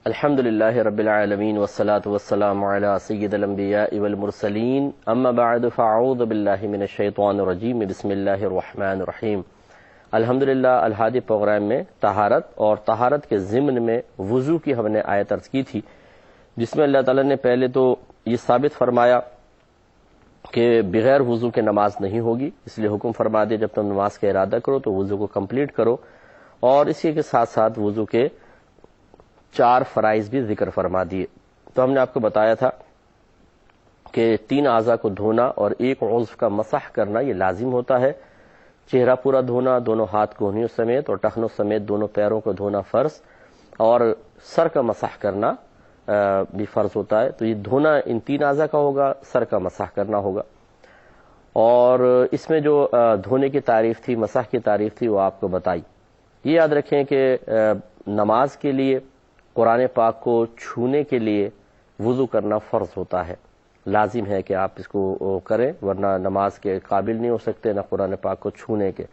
الحمد للہ رب العالمین والصلاة والسلام علی سید الانبیاء والمرسلین اما بعد فاعوذ باللہ من الشیطان الرجیم بسم اللہ الرحمن الرحیم۔ الحمدللہ الہادی پروگرام میں طہارت اور طہارت کے ضمن میں وضو کی ہم نے آیت عرض کی تھی، جس میں اللہ تعالیٰ نے پہلے تو یہ ثابت فرمایا کہ بغیر وضو کے نماز نہیں ہوگی، اس لیے حکم فرما دیا جب تم نماز کا ارادہ کرو تو وضو کو کمپلیٹ کرو، اور اسی کے ساتھ ساتھ وضو کے 4 فرائض بھی ذکر فرما دیے۔ تو ہم نے آپ کو بتایا تھا کہ 3 اعضاء کو دھونا اور ایک عضو کا مسح کرنا یہ لازم ہوتا ہے، چہرہ پورا دھونا، دونوں ہاتھ کوہنیوں سمیت اور ٹخنوں سمیت دونوں پیروں کو دھونا فرض، اور سر کا مسح کرنا بھی فرض ہوتا ہے۔ تو یہ دھونا ان 3 اعضاء کا ہوگا، سر کا مسح کرنا ہوگا۔ اور اس میں جو دھونے کی تعریف تھی، مسح کی تعریف تھی، وہ آپ کو بتائی۔ یہ یاد رکھیں کہ نماز کے لیے قرآن پاک کو چھونے کے لیے وضو کرنا فرض ہوتا ہے، لازم ہے کہ آپ اس کو کریں، ورنہ نماز کے قابل نہیں ہو سکتے نہ قرآن پاک کو چھونے کے۔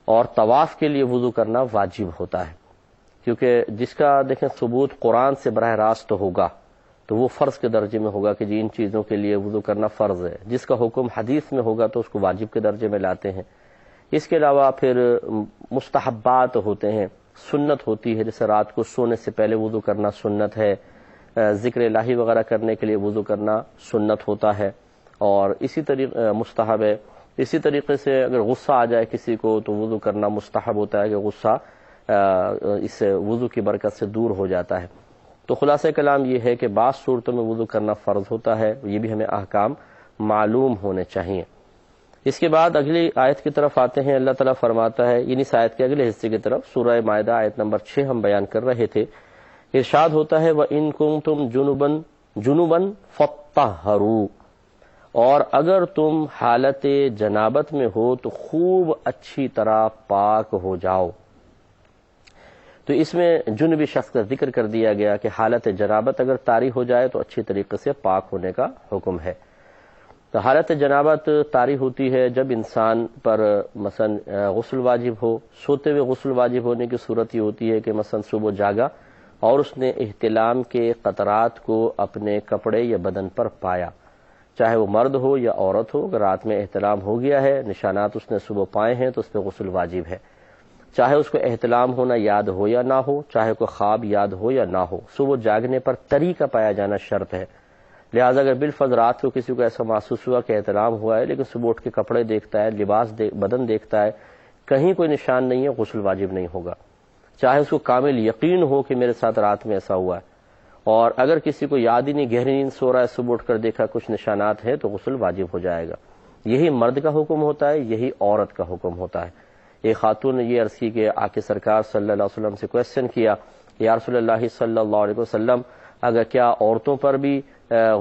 اور طواف کے لیے وضو کرنا واجب ہوتا ہے، کیونکہ جس کا دیکھیں ثبوت قرآن سے براہ راست ہوگا تو وہ فرض کے درجے میں ہوگا کہ جی ان چیزوں کے لیے وضو کرنا فرض ہے، جس کا حکم حدیث میں ہوگا تو اس کو واجب کے درجے میں لاتے ہیں۔ اس کے علاوہ پھر مستحبات ہوتے ہیں، سنت ہوتی ہے، جیسے رات کو سونے سے پہلے وضو کرنا سنت ہے، ذکر الہی وغیرہ کرنے کے لیے وضو کرنا سنت ہوتا ہے، اور اسی طریقے مستحب ہے۔ اسی طریقے سے اگر غصہ آ جائے کسی کو تو وضو کرنا مستحب ہوتا ہے کہ غصہ اس وضو کی برکت سے دور ہو جاتا ہے۔ تو خلاصہ کلام یہ ہے کہ بعض صورتوں میں وضو کرنا فرض ہوتا ہے، یہ بھی ہمیں احکام معلوم ہونے چاہیے۔ اس کے بعد اگلی آیت کی طرف آتے ہیں۔ اللہ تعالیٰ فرماتا ہے، یعنی اس آیت کے اگلے حصے کی طرف، سورہ مائدہ آیت نمبر 6 ہم بیان کر رہے تھے، ارشاد ہوتا ہے وَإِن كُنتُمْ جُنُبًا فَاطَّهَّرُوا، اور اگر تم حالت جنابت میں ہو تو خوب اچھی طرح پاک ہو جاؤ۔ تو اس میں جنبی شخص کا ذکر کر دیا گیا کہ حالت جنابت اگر طاری ہو جائے تو اچھی طریقے سے پاک ہونے کا حکم ہے۔ تو حالت جنابت طاری ہوتی ہے جب انسان پر مثلا غسل واجب ہو، سوتے ہوئے غسل واجب ہونے کی صورت یہ ہوتی ہے کہ مثلا صبح جاگا اور اس نے احتلام کے قطرات کو اپنے کپڑے یا بدن پر پایا، چاہے وہ مرد ہو یا عورت ہو، اگر رات میں احتلام ہو گیا ہے، نشانات اس نے صبح پائے ہیں تو اس پہ غسل واجب ہے، چاہے اس کو احتلام ہونا یاد ہو یا نہ ہو، چاہے کوئی خواب یاد ہو یا نہ ہو، صبح جاگنے پر طری کا پایا جانا شرط ہے۔ لہٰذا اگر بالفرض رات کو کسی کو ایسا محسوس ہوا کہ احتلام ہوا ہے لیکن صبح اٹھ کے کپڑے دیکھتا ہے، لباس بدن دیکھتا ہے، کہیں کوئی نشان نہیں ہے، غسل واجب نہیں ہوگا، چاہے اس کو کامل یقین ہو کہ میرے ساتھ رات میں ایسا ہوا ہے۔ اور اگر کسی کو یاد ہی نہیں، گہری نیند سو رہا ہے، صبح اٹھ کر دیکھا کچھ نشانات ہیں تو غسل واجب ہو جائے گا۔ یہی مرد کا حکم ہوتا ہے، یہی عورت کا حکم ہوتا ہے۔ ایک خاتون نے یہ عرض کی کہ آقا سرکار صلی اللہ علیہ وسلم سے کویسچن کیا، یا رسول اللہ صلی اللہ علیہ وسلم، اگر کیا عورتوں پر بھی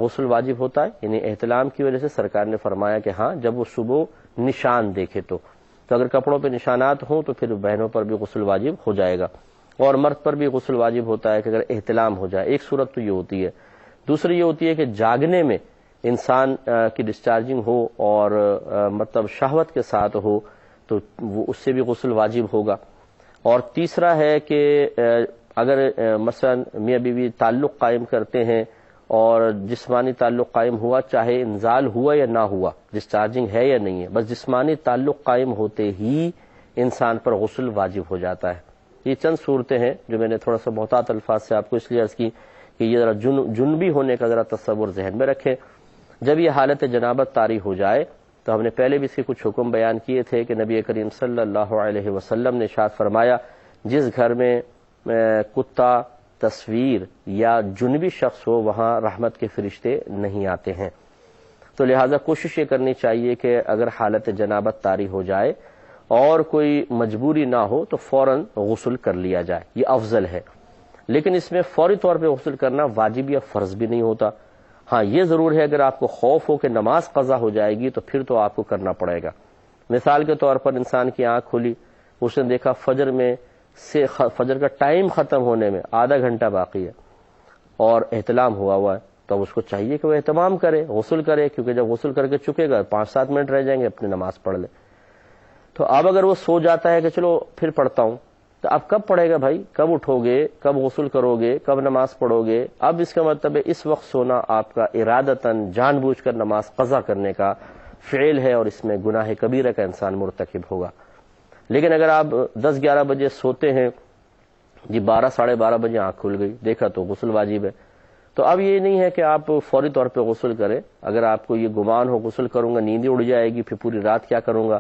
غسل واجب ہوتا ہے، یعنی احتلام کی وجہ سے؟ سرکار نے فرمایا کہ ہاں، جب وہ صبح نشان دیکھے تو اگر کپڑوں پہ نشانات ہوں تو پھر بہنوں پر بھی غسل واجب ہو جائے گا، اور مرد پر بھی غسل واجب ہوتا ہے کہ اگر احتلام ہو جائے۔ ایک صورت تو یہ ہوتی ہے۔ دوسری یہ ہوتی ہے کہ جاگنے میں انسان کی ڈسچارجنگ ہو اور مطلب شہوت کے ساتھ ہو تو وہ اس سے بھی غسل واجب ہوگا۔ اور تیسرا ہے کہ اگر مثلا میاں بیوی تعلق قائم کرتے ہیں اور جسمانی تعلق قائم ہوا، چاہے انزال ہوا یا نہ ہوا، ڈسچارجنگ ہے یا نہیں ہے، بس جسمانی تعلق قائم ہوتے ہی انسان پر غسل واجب ہو جاتا ہے۔ یہ چند صورتیں ہیں جو میں نے تھوڑا سا محتاط الفاظ سے آپ کو اس لیے عرض کی کہ یہ ذرا جنبی ہونے کا ذرا تصور ذہن میں رکھیں۔ جب یہ حالت جنابت طاری ہو جائے تو ہم نے پہلے بھی اس کے کچھ حکم بیان کیے تھے کہ نبی کریم صلی اللہ علیہ وسلم نے ارشاد فرمایا، جس گھر میں کتا، تصویر یا جنبی شخص ہو وہاں رحمت کے فرشتے نہیں آتے ہیں۔ تو لہٰذا کوشش یہ کرنی چاہیے کہ اگر حالت جنابت طاری ہو جائے اور کوئی مجبوری نہ ہو تو فوراً غسل کر لیا جائے، یہ افضل ہے۔ لیکن اس میں فوری طور پہ غسل کرنا واجب یا فرض بھی نہیں ہوتا۔ ہاں یہ ضرور ہے اگر آپ کو خوف ہو کہ نماز قضا ہو جائے گی تو پھر تو آپ کو کرنا پڑے گا۔ مثال کے طور پر انسان کی آنکھ کھلی، اس نے دیکھا فجر کا ٹائم ختم ہونے میں آدھا گھنٹہ باقی ہے اور احتلام ہوا ہے، تو اب اس کو چاہیے کہ وہ اہتمام کرے، غسل کرے، کیونکہ جب غسل کر کے چکے گا 5-7 منٹ رہ جائیں گے، اپنی نماز پڑھ لے۔ تو اب اگر وہ سو جاتا ہے کہ چلو پھر پڑھتا ہوں، تو اب کب پڑھے گا بھائی؟ کب اٹھو گے، کب غسل کرو گے، کب نماز پڑھو گے؟ اب اس کا مطلب ہے اس وقت سونا آپ کا ارادتاً جان بوجھ کر نماز قضا کرنے کا فعل ہے، اور اس میں گناہ کبیرہ کا انسان مرتکب ہوگا۔ لیکن اگر آپ 10-11 بجے سوتے ہیں، جی 12-12:30 بجے آنکھ کھل گئی، دیکھا تو غسل واجب ہے، تو اب یہ نہیں ہے کہ آپ فوری طور پہ غسل کریں۔ اگر آپ کو یہ گمان ہو غسل کروں گا نیند ہی اڑ جائے گی، پھر پوری رات کیا کروں گا،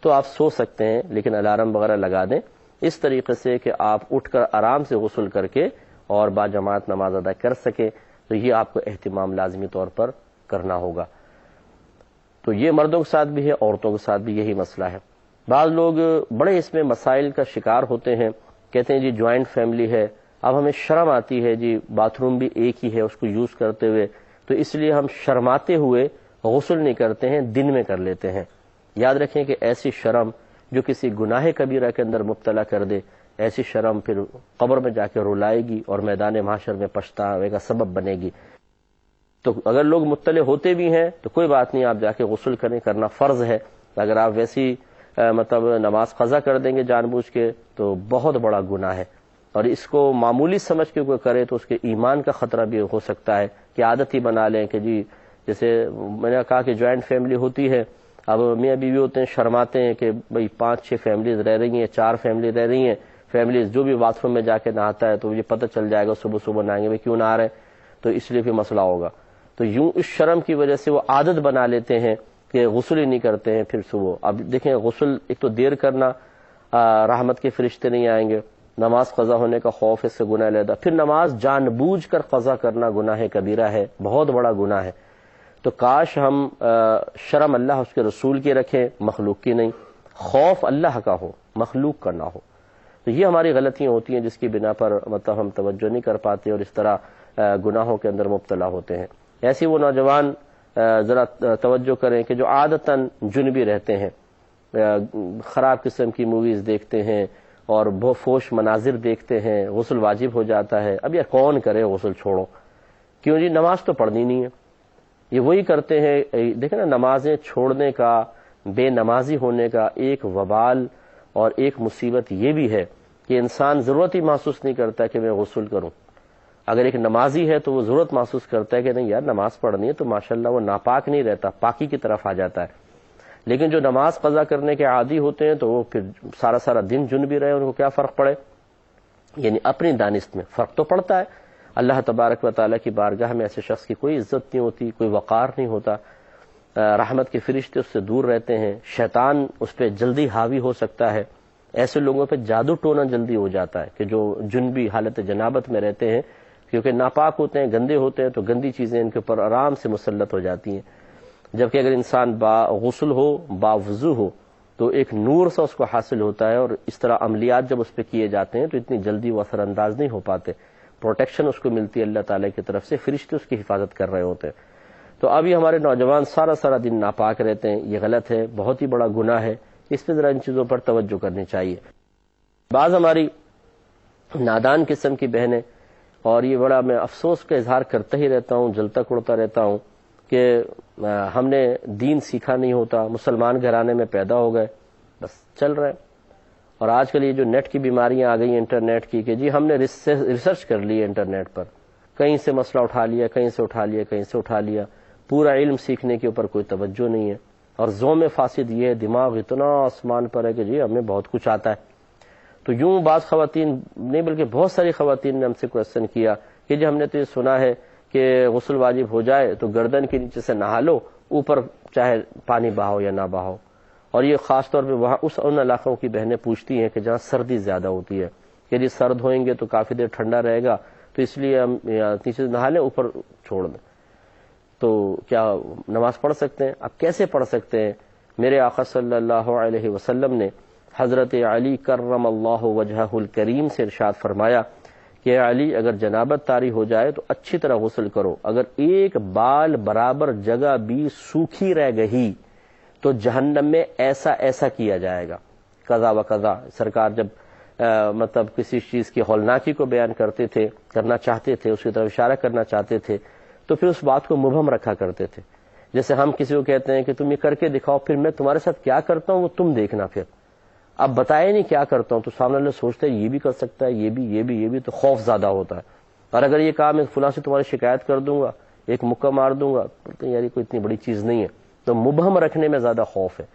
تو آپ سو سکتے ہیں، لیکن الارم وغیرہ لگا دیں اس طریقے سے کہ آپ اٹھ کر آرام سے غسل کر کے اور باجماعت نماز ادا کر سکیں، تو یہ آپ کو اہتمام لازمی طور پر کرنا ہوگا۔ تو یہ مردوں کے ساتھ بھی ہے، عورتوں کے ساتھ بھی یہی مسئلہ ہے۔ بعض لوگ بڑے اس میں مسائل کا شکار ہوتے ہیں، کہتے ہیں جی جوائنٹ فیملی ہے، اب ہمیں شرم آتی ہے جی باتھ روم بھی ایک ہی ہے اس کو یوز کرتے ہوئے، تو اس لیے ہم شرماتے ہوئے غسل نہیں کرتے ہیں، دن میں کر لیتے ہیں۔ یاد رکھیں کہ ایسی شرم جو کسی گناہ کبیرہ کے اندر مبتلا کر دے، ایسی شرم پھر قبر میں جا کے رلائے گی اور میدان محشر میں پچھتاوے کا سبب بنے گی۔ تو اگر لوگ مطلع ہوتے بھی ہیں تو کوئی بات نہیں، آپ جا کے غسل کریں، کرنا فرض ہے۔ اگر آپ ویسی نماز قضا کر دیں گے جان بوجھ کے تو بہت بڑا گناہ ہے، اور اس کو معمولی سمجھ کے کوئی کرے تو اس کے ایمان کا خطرہ بھی ہو سکتا ہے کہ عادت ہی بنا لیں کہ جی، جیسے میں نے کہا کہ جوائنٹ فیملی ہوتی ہے، اب میاں بیوی ہوتے ہیں، شرماتے ہیں کہ بھئی 5-6 فیملیز رہ رہی ہیں، 4 فیملی رہ رہی ہیں، فیملیز جو بھی باتھ روم میں جا کے نہاتا ہے تو یہ پتہ چل جائے گا صبح صبح نہائیں گے، بھئی کیوں نہ آ رہے، تو اس لیے پھر مسئلہ ہوگا۔ تو یوں اس شرم کی وجہ سے وہ عادت بنا لیتے ہیں کہ غسل ہی نہیں کرتے ہیں، پھر صبح اب دیکھیں غسل ایک تو دیر کرنا، رحمت کے فرشتے نہیں آئیں گے، نماز قضا ہونے کا خوف، اس سے گناہ لیدا، پھر نماز جان بوجھ کر قضا کرنا گناہ کبیرہ ہے، بہت بڑا گناہ ہے۔ تو کاش ہم شرم اللہ اس کے رسول کی رکھیں، مخلوق کی نہیں، خوف اللہ کا ہو، مخلوق کا نہ ہو۔ تو یہ ہماری غلطیاں ہوتی ہیں جس کی بنا پر مطلب ہم توجہ نہیں کر پاتے اور اس طرح گناہوں کے اندر مبتلا ہوتے ہیں۔ ایسی وہ نوجوان ذرا توجہ کریں کہ جو عادتاً جنبی رہتے ہیں، خراب قسم کی موویز دیکھتے ہیں اور بہت فوش مناظر دیکھتے ہیں، غسل واجب ہو جاتا ہے، اب یہ کون کرے غسل، چھوڑو، کیوں جی نماز تو پڑھنی نہیں ہے۔ یہ وہی کرتے ہیں، دیکھیں نا، نمازیں چھوڑنے کا، بے نمازی ہونے کا ایک وبال اور ایک مصیبت یہ بھی ہے کہ انسان ضرورت ہی محسوس نہیں کرتا کہ میں غسل کروں۔ اگر ایک نمازی ہے تو وہ ضرورت محسوس کرتا ہے کہ نہیں یار نماز پڑھنی ہے، تو ماشاءاللہ وہ ناپاک نہیں رہتا، پاکی کی طرف آ جاتا ہے۔ لیکن جو نماز قضا کرنے کے عادی ہوتے ہیں تو وہ پھر سارا دن جنبی رہے، ان کو کیا فرق پڑے؟ یعنی اپنی دانست میں فرق تو پڑتا ہے۔ اللہ تبارک و تعالیٰ کی بارگاہ میں ایسے شخص کی کوئی عزت نہیں ہوتی، کوئی وقار نہیں ہوتا، رحمت کے فرشتے اس سے دور رہتے ہیں، شیطان اس پہ جلدی حاوی ہو سکتا ہے، ایسے لوگوں پہ جادو ٹونا جلدی ہو جاتا ہے کہ جو جنبی حالت جنابت میں رہتے ہیں، کیونکہ ناپاک ہوتے ہیں، گندے ہوتے ہیں، تو گندی چیزیں ان کے اوپر آرام سے مسلط ہو جاتی ہیں۔ جبکہ اگر انسان با غسل ہو، با وضو ہو، تو ایک نور سا اس کو حاصل ہوتا ہے، اور اس طرح عملیات جب اس پہ کیے جاتے ہیں تو اتنی جلدی وہ اثر انداز نہیں ہو پاتے، پروٹیکشن اس کو ملتی ہے اللہ تعالیٰ کی طرف سے، فرشتے اس کی حفاظت کر رہے ہوتے ہیں۔ تو اب یہ ہمارے نوجوان سارا دن ناپاک رہتے ہیں، یہ غلط ہے، بہت ہی بڑا گناہ ہے، اس پہ ذرا ان چیزوں پر توجہ کرنی چاہیے۔ بعض ہماری نادان قسم کی بہنیں، اور یہ بڑا میں افسوس کا اظہار کرتا ہی رہتا ہوں، جلتا کڑتا رہتا ہوں کہ ہم نے دین سیکھا نہیں ہوتا، مسلمان گھرانے میں پیدا ہو گئے، بس چل رہے۔ اور آج کل یہ جو نیٹ کی بیماریاں آ گئی انٹرنیٹ کی، کہ جی ہم نے ریسرچ کر لی انٹرنیٹ پر، کہیں سے مسئلہ اٹھا لیا، کہیں سے اٹھا لیا، کہیں سے اٹھا لیا، پورا علم سیکھنے کے اوپر کوئی توجہ نہیں ہے، اور زوم فاسد یہ ہے، دماغ اتنا آسمان پر ہے کہ جی ہمیں بہت کچھ آتا ہے۔ تو یوں بعض خواتین نہیں بلکہ بہت ساری خواتین نے ہم سے کویسچن کیا کہ جی ہم نے تو یہ سنا ہے کہ غسل واجب ہو جائے تو گردن کے نیچے سے نہا لو، اوپر چاہے پانی بہاؤ یا نہ بہاؤ، اور یہ خاص طور پہ وہاں ان علاقوں کی بہنیں پوچھتی ہیں کہ جہاں سردی زیادہ ہوتی ہے کہ جی سرد ہوئیں گے تو کافی دیر ٹھنڈا رہے گا، تو اس لیے ہم نیچے سے نہا لیں، اوپر چھوڑ دیں، تو کیا نماز پڑھ سکتے ہیں؟ اب کیسے پڑھ سکتے ہیں؟ میرے آقا صلی اللہ علیہ وسلم نے حضرت علی کرم اللہ وجہہ الکریم سے ارشاد فرمایا کہ علی اگر جنابت طاری ہو جائے تو اچھی طرح غسل کرو، اگر ایک بال برابر جگہ بھی سوکھی رہ گئی تو جہنم میں ایسا ایسا کیا جائے گا، قضا و قضا۔ سرکار جب مطلب کسی چیز کی ہولناکی کو بیان کرتے تھے، کرنا چاہتے تھے، اس کی طرف اشارہ کرنا چاہتے تھے، تو پھر اس بات کو مبہم رکھا کرتے تھے۔ جیسے ہم کسی کو کہتے ہیں کہ تم یہ کر کے دکھاؤ، پھر میں تمہارے ساتھ کیا کرتا ہوں وہ تم دیکھنا، پھر اب بتائے نہیں کیا کرتا ہوں، تو سامنے والے سوچتا ہے یہ بھی کر سکتا ہے، یہ بھی، تو خوف زیادہ ہوتا ہے. اور اگر یہ کہا میں فلاں سے تمہاری شکایت کر دوں گا، ایک مکہ مار دوں گا، بولتے ہیں یار یہ کوئی اتنی بڑی چیز نہیں ہے. تو مبہم رکھنے میں زیادہ خوف ہے.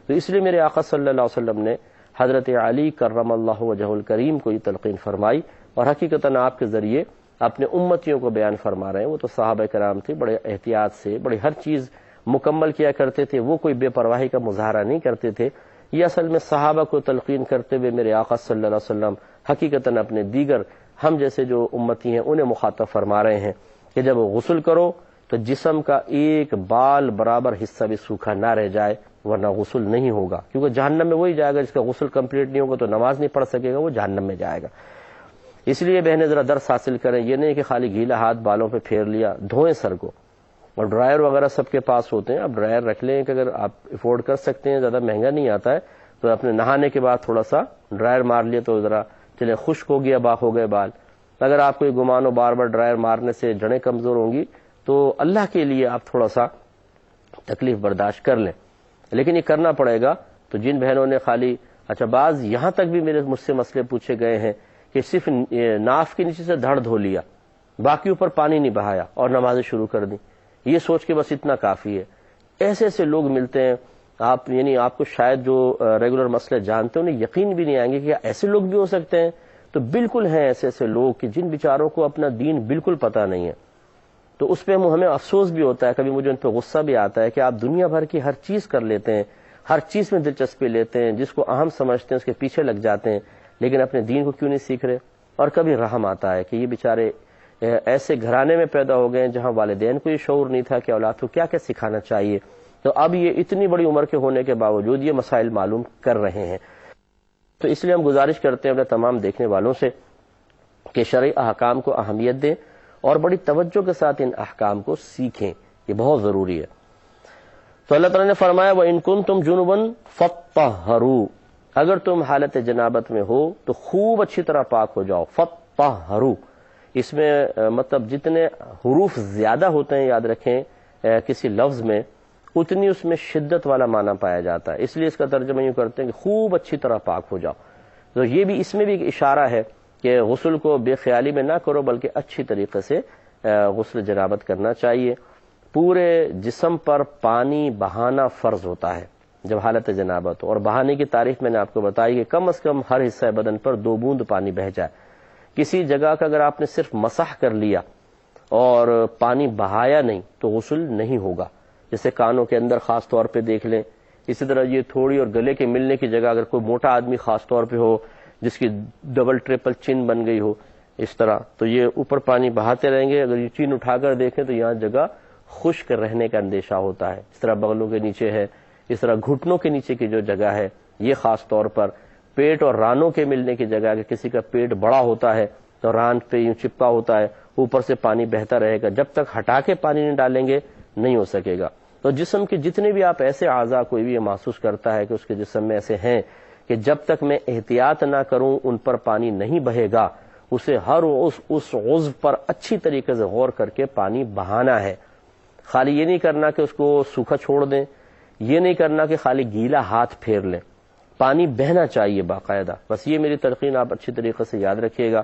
تو اس لیے میرے آقا صلی اللہ علیہ وسلم نے حضرت علی کرم اللہ وجہ الکریم کو یہ تلقین فرمائی، اور حقیقتاً آپ کے ذریعے اپنے امتیوں کو بیان فرما رہے ہیں. وہ تو صحابہ کرام تھے، بڑے احتیاط سے بڑے ہر چیز مکمل کیا کرتے تھے، وہ کوئی بے پرواہی کا مظاہرہ نہیں کرتے تھے. یہ اصل میں صحابہ کو تلقین کرتے ہوئے میرے آقا صلی اللہ علیہ وسلم حقیقتاً اپنے دیگر ہم جیسے جو امتی ہیں انہیں مخاطب فرما رہے ہیں کہ جب غسل کرو تو جسم کا ایک بال برابر حصہ بھی سوکھا نہ رہ جائے، ورنہ غسل نہیں ہوگا. کیونکہ جہنم میں وہی جائے گا جس کا غسل کمپلیٹ نہیں ہوگا، تو نماز نہیں پڑھ سکے گا، وہ جہنم میں جائے گا. اس لیے بہنیں ذرا درس حاصل کریں. یہ نہیں کہ خالی گیلا ہاتھ بالوں پہ پھیر لیا، دھوئیں سر کو. اور ڈرائر وغیرہ سب کے پاس ہوتے ہیں، اب ڈرائر رکھ لیں کہ اگر آپ افورڈ کر سکتے ہیں، زیادہ مہنگا نہیں آتا ہے، تو اپنے نہانے کے بعد تھوڑا سا ڈرائر مار لیے تو ذرا چلے خشک ہو گیا، باق ہو گئے بال. اگر آپ کو گمان ہو بار بار ڈرائر مارنے سے جڑیں کمزور ہوں گی، تو اللہ کے لیے آپ تھوڑا سا تکلیف برداشت کر لیں، لیکن یہ کرنا پڑے گا. تو جن بہنوں نے خالی بعض یہاں تک بھی مجھ سے مسئلے پوچھے گئے ہیں کہ صرف ناف کے نیچے سے دھڑ دھو لیا، باقی اوپر پانی نہیں بہایا اور نمازیں شروع کر دی، یہ سوچ کے بس اتنا کافی ہے. ایسے ایسے لوگ ملتے ہیں، آپ یعنی آپ کو شاید جو ریگولر مسئلے جانتے ہیں انہیں یقین بھی نہیں آئیں گے کہ ایسے لوگ بھی ہو سکتے ہیں. تو بالکل ہیں ایسے ایسے لوگ کہ جن بیچاروں کو اپنا دین بالکل پتہ نہیں ہے. تو اس پہ ہمیں افسوس بھی ہوتا ہے، کبھی مجھے ان پہ غصہ بھی آتا ہے کہ آپ دنیا بھر کی ہر چیز کر لیتے ہیں، ہر چیز میں دلچسپی لیتے ہیں، جس کو اہم سمجھتے ہیں اس کے پیچھے لگ جاتے ہیں، لیکن اپنے دین کو کیوں نہیں سیکھ رہے. اور کبھی رحم آتا ہے کہ یہ بیچارے ایسے گھرانے میں پیدا ہو گئے جہاں والدین کو یہ شعور نہیں تھا کہ اولاد کو کیا کیا سکھانا چاہیے، تو اب یہ اتنی بڑی عمر کے ہونے کے باوجود یہ مسائل معلوم کر رہے ہیں. تو اس لیے ہم گزارش کرتے ہیں اپنے تمام دیکھنے والوں سے کہ شرعی احکام کو اہمیت دیں اور بڑی توجہ کے ساتھ ان احکام کو سیکھیں، یہ بہت ضروری ہے. تو اللہ تعالیٰ نے فرمایا وَإِن كُنتُمْ جُنُبًا فَطَّهَّرُوا، اگر تم حالت جنابت میں ہو تو خوب اچھی طرح پاک ہو جاؤ. فَطَّهَّرُوا، اس میں مطلب جتنے حروف زیادہ ہوتے ہیں یاد رکھیں کسی لفظ میں، اتنی اس میں شدت والا معنی پایا جاتا ہے. اس لیے اس کا ترجمہ یوں کرتے ہیں کہ خوب اچھی طرح پاک ہو جاؤ. تو یہ بھی اس میں بھی ایک اشارہ ہے کہ غسل کو بے خیالی میں نہ کرو بلکہ اچھی طریقے سے غسل جنابت کرنا چاہیے. پورے جسم پر پانی بہانا فرض ہوتا ہے جب حالت جنابت ہو، اور بہانے کی تاریخ میں نے آپ کو بتائی کہ کم از کم ہر حصہ بدن پر 2 بوند پانی بہہ جائے. کسی جگہ کا اگر آپ نے صرف مسح کر لیا اور پانی بہایا نہیں تو غسل نہیں ہوگا. جیسے کانوں کے اندر خاص طور پہ دیکھ لیں، اسی طرح یہ تھوڑی اور گلے کے ملنے کی جگہ اگر کوئی موٹا آدمی خاص طور پہ ہو جس کی ڈبل ٹرپل چین بن گئی ہو اس طرح، تو یہ اوپر پانی بہاتے رہیں گے. اگر یہ چین اٹھا کر دیکھیں تو یہاں جگہ خشک رہنے کا اندیشہ ہوتا ہے. اس طرح بغلوں کے نیچے ہے، اس طرح گھٹنوں کے نیچے کی جو جگہ ہے یہ خاص طور پر، پیٹ اور رانوں کے ملنے کی جگہ، کہ کسی کا پیٹ بڑا ہوتا ہے تو ران پہ یوں چپکا ہوتا ہے، اوپر سے پانی بہتا رہے گا، جب تک ہٹا کے پانی نہیں ڈالیں گے نہیں ہو سکے گا. تو جسم کے جتنے بھی آپ ایسے اعضاء کوئی بھی یہ محسوس کرتا ہے کہ اس کے جسم میں ایسے ہیں کہ جب تک میں احتیاط نہ کروں ان پر پانی نہیں بہے گا، اسے ہر اس عضو پر اچھی طریقے سے غور کر کے پانی بہانا ہے. خالی یہ نہیں کرنا کہ اس کو سوکھا چھوڑ دیں، یہ نہیں کرنا کہ خالی گیلا ہاتھ پھیر لیں، پانی بہنا چاہیے باقاعدہ. بس یہ میری تلقین آپ اچھی طریقے سے یاد رکھیے گا.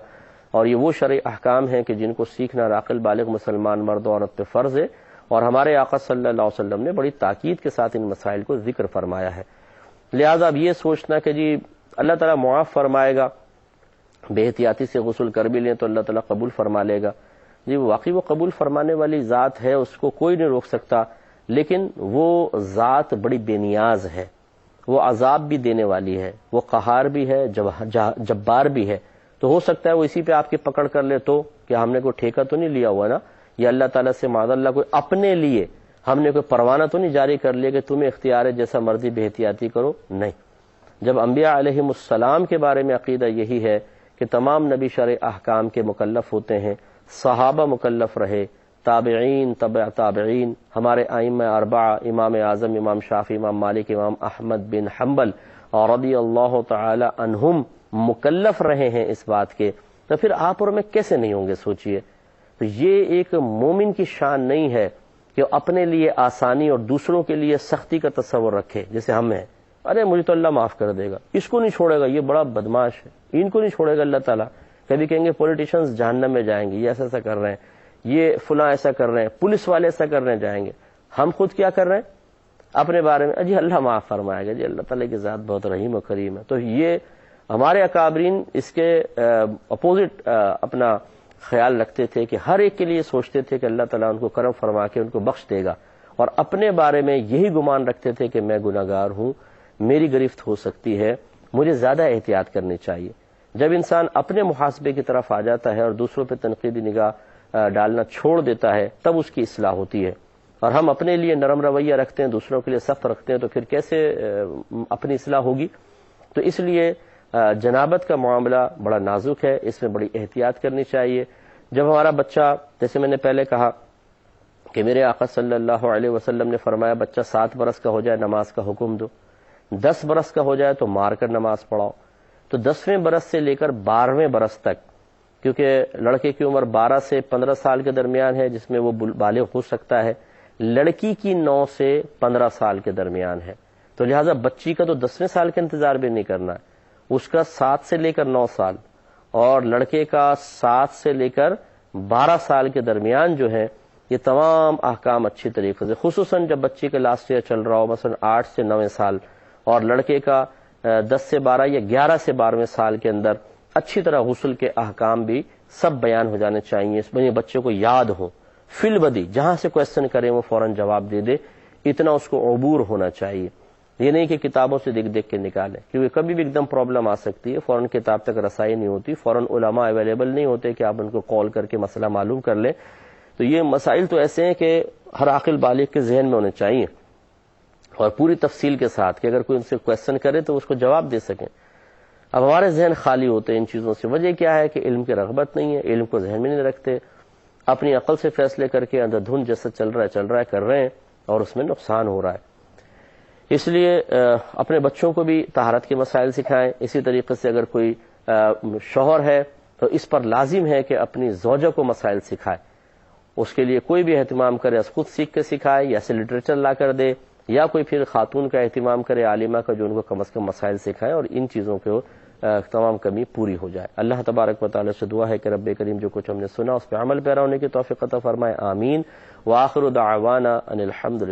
اور یہ وہ شرعی احکام ہیں کہ جن کو سیکھنا عاقل بالغ مسلمان مرد و عورت پہ فرض ہے، اور ہمارے آقا صلی اللہ علیہ وسلم نے بڑی تاکید کے ساتھ ان مسائل کو ذکر فرمایا ہے. لہذا اب یہ سوچنا کہ جی اللہ تعالیٰ معاف فرمائے گا، بے احتیاطی سے غسل کر بھی لیں تو اللہ تعالیٰ قبول فرما لے گا، جی واقعی وہ قبول فرمانے والی ذات ہے، اس کو کوئی نہیں روک سکتا، لیکن وہ ذات بڑی بے نیاز ہے، وہ عذاب بھی دینے والی ہے، وہ قہار بھی ہے، جبار بھی ہے. تو ہو سکتا ہے وہ اسی پہ آپ کی پکڑ کر لے تو کہ ہم نے کوئی ٹھیکہ تو نہیں لیا ہوا نا، یا اللہ تعالیٰ سے معاذ اللہ کوئی اپنے لیے ہم نے کوئی پروانہ تو نہیں جاری کر لیا کہ تمہیں اختیار ہے جیسا مرضی بے احتیاطی کرو. نہیں، جب انبیاء علیہم السلام کے بارے میں عقیدہ یہی ہے کہ تمام نبی شرع احکام کے مکلف ہوتے ہیں، صحابہ مکلف رہے، تابعین تبع تابعین، ہمارے ائمہ اربعہ، امام اعظم امام شافعی، امام مالک، امام احمد بن حنبل اور رضی اللہ تعالی عنہم مکلف رہے ہیں اس بات کے، تو پھر آپ اور میں کیسے نہیں ہوں گے سوچئے. تو یہ ایک مومن کی شان نہیں ہے کہ اپنے لیے آسانی اور دوسروں کے لیے سختی کا تصور رکھے جیسے ہم ہیں. ارے مجھے تو اللہ معاف کر دے گا، اس کو نہیں چھوڑے گا، یہ بڑا بدماش ہے، ان کو نہیں چھوڑے گا اللہ تعالیٰ. کبھی کہیں گے پولیٹیشینز جہنم میں جائیں گے، یہ ایسا ایسا کر رہے ہیں، یہ فلاں ایسا کر رہے ہیں، پولیس والے ایسا کرنے جائیں گے. ہم خود کیا کر رہے ہیں اپنے بارے میں؟ جی اللہ معاف فرمائے گا، جی اللہ تعالیٰ کی ذات بہت رحیم و کریم ہے. تو یہ ہمارے اکابرین اس کے اپوزٹ اپنا خیال رکھتے تھے کہ ہر ایک کے لیے سوچتے تھے کہ اللہ تعالیٰ ان کو کرم فرما کے ان کو بخش دے گا، اور اپنے بارے میں یہی گمان رکھتے تھے کہ میں گناہگار ہوں، میری گرفت ہو سکتی ہے، مجھے زیادہ احتیاط کرنی چاہیے. جب انسان اپنے محاسبے کی طرف آ جاتا ہے اور دوسروں پہ تنقیدی نگاہ ڈالنا چھوڑ دیتا ہے، تب اس کی اصلاح ہوتی ہے. اور ہم اپنے لیے نرم رویہ رکھتے ہیں، دوسروں کے لیے سخت رکھتے ہیں، تو پھر کیسے اپنی اصلاح ہوگی؟ تو اس لیے جنابت کا معاملہ بڑا نازک ہے، اس میں بڑی احتیاط کرنی چاہیے. جب ہمارا بچہ، جیسے میں نے پہلے کہا کہ میرے آقا صلی اللہ علیہ وسلم نے فرمایا بچہ 7 برس کا ہو جائے نماز کا حکم دو، 10 برس کا ہو جائے تو مار کر نماز پڑھاؤ. تو 10ویں برس سے لے کر 12ویں برس تک، کیونکہ لڑکے کی عمر 12 سے 15 سال کے درمیان ہے جس میں وہ بالغ ہو سکتا ہے، لڑکی کی 9 سے 15 سال کے درمیان ہے. تو لہٰذا بچی کا تو 10ویں سال کا انتظار بھی نہیں کرنا ہے، اس کا 7 سے لے کر 9 سال اور لڑکے کا 7 سے لے کر 12 سال کے درمیان جو ہے یہ تمام احکام اچھی طریقے سے، خصوصاً جب بچے کا لاسٹ ایئر چل رہا ہو، مثلا 8 سے 9 سال، اور لڑکے کا 10 سے 12 یا 11 سے 12ویں سال کے اندر اچھی طرح غسل کے احکام بھی سب بیان ہو جانے چاہیے، اس میں بچے کو یاد ہو، فی البدی جہاں سے کویسچن کریں وہ فوراً جواب دے دے، اتنا اس کو عبور ہونا چاہیے. یہ نہیں کہ کتابوں سے دیکھ دیکھ کے نکالیں، کیونکہ کبھی بھی ایک دم پرابلم آ سکتی ہے، فوراً کتاب تک رسائی نہیں ہوتی، فوراً علماء اویلیبل نہیں ہوتے کہ آپ ان کو کال کر کے مسئلہ معلوم کر لیں. تو یہ مسائل تو ایسے ہیں کہ ہر عاقل بالغ کے ذہن میں ہونے چاہیے، اور پوری تفصیل کے ساتھ کہ اگر کوئی ان سے کویسچن کرے تو اس کو جواب دے سکیں. اب ہمارے ذہن خالی ہوتے ہیں ان چیزوں سے، وجہ کیا ہے کہ علم کی رغبت نہیں ہے، علم کو ذہن میں نہیں رکھتے، اپنی عقل سے فیصلے کر کے اندر دھن جیسا چل رہا ہے کر رہے ہیں، اور اس میں نقصان ہو رہا ہے. اس لیے اپنے بچوں کو بھی طہارت کے مسائل سکھائیں. اسی طریقے سے اگر کوئی شوہر ہے تو اس پر لازم ہے کہ اپنی زوجہ کو مسائل سکھائے، اس کے لیے کوئی بھی اہتمام کرے، خود سیکھ کے سکھائے یا سے لٹریچر لا کر دے، یا کوئی پھر خاتون کا اہتمام کرے عالمہ کا جو ان کو کم از کم مسائل سکھائے، اور ان چیزوں کو تمام کمی پوری ہو جائے. اللہ تبارک و تعالی سے دعا ہے کہ رب کریم جو کچھ ہم نے سنا اس پہ عمل پیرا ہونے کی توفیق عطا فرمائے. آمین. وآخر دعوانا ان الحمد للہ.